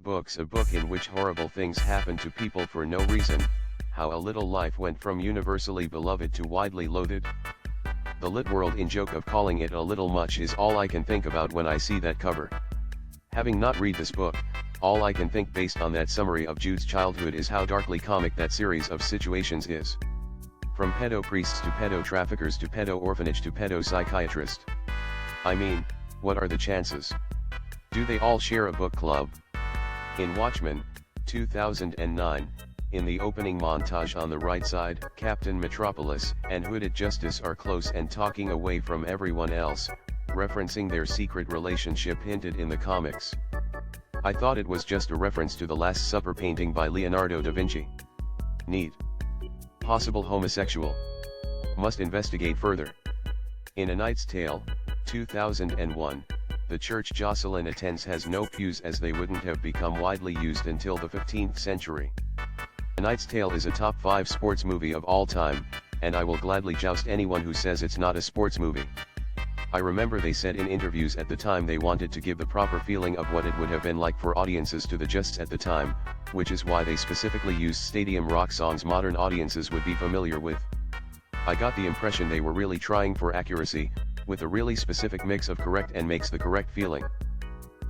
Books, a book in which horrible things happen to people for no reason, how a little life went from universally beloved to widely loathed. The lit world in joke of calling it a little much is all I can think about when I see that cover. Having not read this book, all I can think based on that summary of Jude's childhood is how darkly comic that series of situations is. From pedo priests to pedo traffickers to pedo orphanage to pedo psychiatrist. I mean, what are the chances? Do they all share a book club? In Watchmen, 2009, in the opening montage on the right side, Captain Metropolis and Hooded Justice are close and talking away from everyone else, referencing their secret relationship hinted in the comics. I thought it was just a reference to the Last Supper painting by Leonardo da Vinci. Neat. Possible homosexual. Must investigate further. In A Knight's Tale, 2001, the church Jocelyn attends has no pews as they wouldn't have become widely used until the 15th century. A Knight's Tale is a top 5 sports movie of all time, and I will gladly joust anyone who says it's not a sports movie. I remember they said in interviews at the time they wanted to give the proper feeling of what it would have been like for audiences to the justs at the time, which is why they specifically used stadium rock songs modern audiences would be familiar with. I got the impression they were really trying for accuracy, with a really specific mix of correct and makes the correct feeling.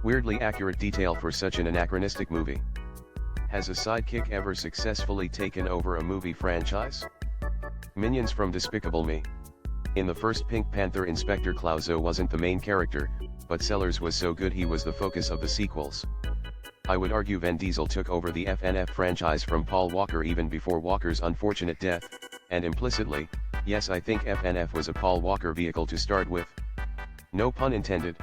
Weirdly accurate detail for such an anachronistic movie. Has a sidekick ever successfully taken over a movie franchise? Minions from Despicable Me. In the first Pink Panther, Inspector Clouseau wasn't the main character, but Sellers was so good he was the focus of the sequels. I would argue Vin Diesel took over the FNF franchise from Paul Walker even before Walker's unfortunate death, and implicitly, yes, I think FNF was a Paul Walker vehicle to start with. No pun intended.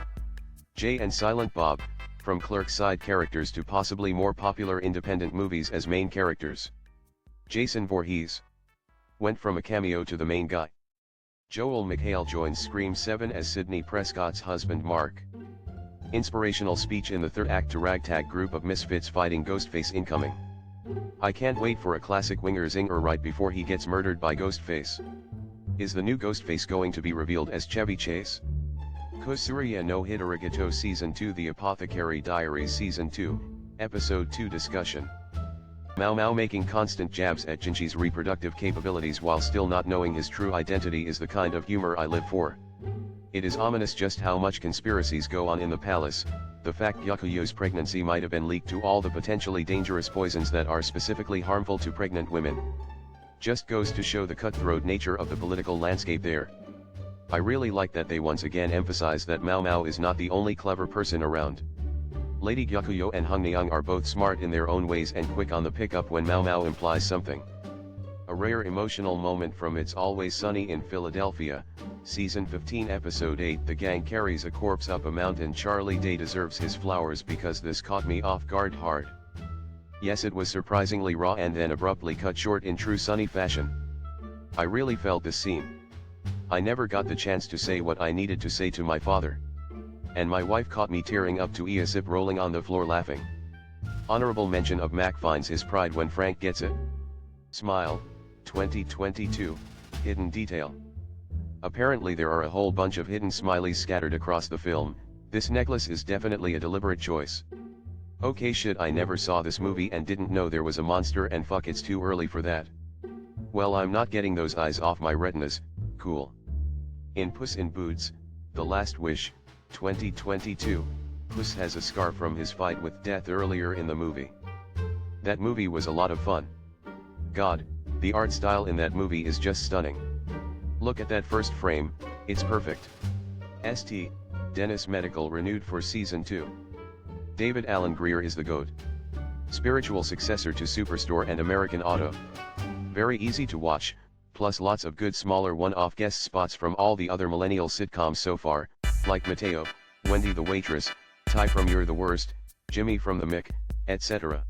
Jay and Silent Bob, from Clerks side characters to possibly more popular independent movies as main characters. Jason Voorhees went from a cameo to the main guy. Joel McHale joins Scream 7 as Sidney Prescott's husband Mark. Inspirational speech in the third act to ragtag group of misfits fighting Ghostface incoming. I can't wait for a classic winger zinger right before he gets murdered by Ghostface. Is the new Ghostface going to be revealed as Chevy Chase? Kosuria no Hitarigato Season 2, The Apothecary Diaries Season 2, Episode 2 discussion. Mao Mao making constant jabs at Jinchi's reproductive capabilities while still not knowing his true identity is the kind of humor I live for. It is ominous just how much conspiracies go on in the palace. The fact Yakuyo's pregnancy might have been leaked to all the potentially dangerous poisons that are specifically harmful to pregnant women. Just goes to show the cutthroat nature of the political landscape there. I really like that they once again emphasize that Mao Mao is not the only clever person around. Lady Gyakuyo and Hung Niang are both smart in their own ways and quick on the pickup when Mao Mao implies something. A rare emotional moment from It's Always Sunny in Philadelphia, Season 15 Episode 8. The gang carries a corpse up a mountain. Charlie Day deserves his flowers because this caught me off guard hard. Yes, it was surprisingly raw and then abruptly cut short in true Sunny fashion. I really felt this scene. I never got the chance to say what I needed to say to my father. And my wife caught me tearing up to Eosip rolling on the floor laughing. Honorable mention of Mac finds his pride when Frank gets it. Smile, 2022, hidden detail. Apparently there are a whole bunch of hidden smileys scattered across the film. This necklace is definitely a deliberate choice. Okay shit, I never saw this movie and didn't know there was a monster, and fuck, it's too early for that. Well, I'm not getting those eyes off my retinas. Cool. In Puss in Boots, The Last Wish, 2022, Puss has a scar from his fight with death earlier in the movie. That movie was a lot of fun. God, the art style in that movie is just stunning. Look at that first frame, it's perfect. St. Dennis Medical renewed for Season 2. David Alan Grier is the GOAT. Spiritual successor to Superstore and American Auto. Very easy to watch, plus lots of good smaller one-off guest spots from all the other millennial sitcoms so far, like Mateo, Wendy the Waitress, Ty from You're the Worst, Jimmy from The Mick, etc.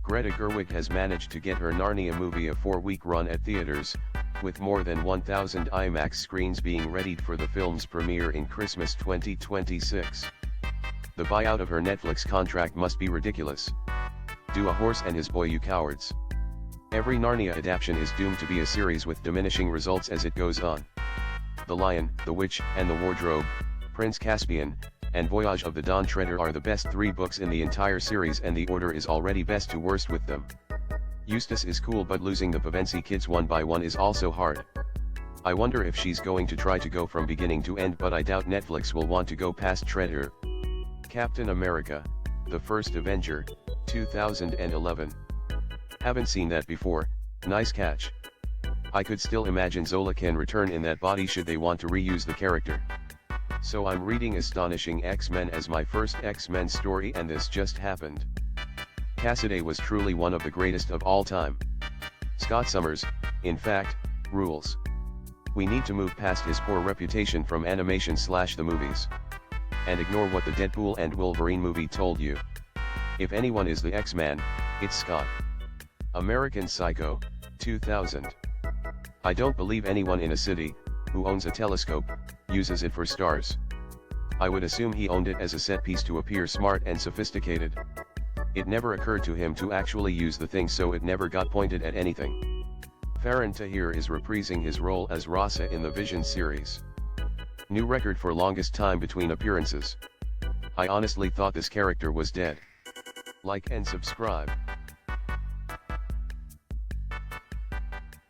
Greta Gerwig has managed to get her Narnia movie a 4-week run at theaters, with more than 1,000 IMAX screens being readied for the film's premiere in Christmas 2026. The buyout of her Netflix contract must be ridiculous. Do a horse and his boy, you cowards. Every Narnia adaptation is doomed to be a series with diminishing results as it goes on. The Lion, the Witch, and the Wardrobe, Prince Caspian, and Voyage of the Dawn Treader are the best 3 books in the entire series, and the order is already best to worst with them. Eustace is cool, but losing the Pevensie kids one by one is also hard. I wonder if she's going to try to go from beginning to end, but I doubt Netflix will want to go past Treader. Captain America, The First Avenger, 2011. Haven't seen that before, nice catch. I could still imagine Zola can return in that body should they want to reuse the character. So I'm reading Astonishing X-Men as my first X-Men story, and this just happened. Cassaday was truly one of the greatest of all time. Scott Summers, in fact, rules. We need to move past his poor reputation from animation/the movies. And ignore what the Deadpool and Wolverine movie told you. If anyone is the X-Man, it's Scott. American Psycho, 2000. I don't believe anyone in a city, who owns a telescope, uses it for stars. I would assume he owned it as a set piece to appear smart and sophisticated. It never occurred to him to actually use the thing, so it never got pointed at anything. Farhan Tahir is reprising his role as Rasa in the Vision series. New record for longest time between appearances. I honestly thought this character was dead. Like and subscribe.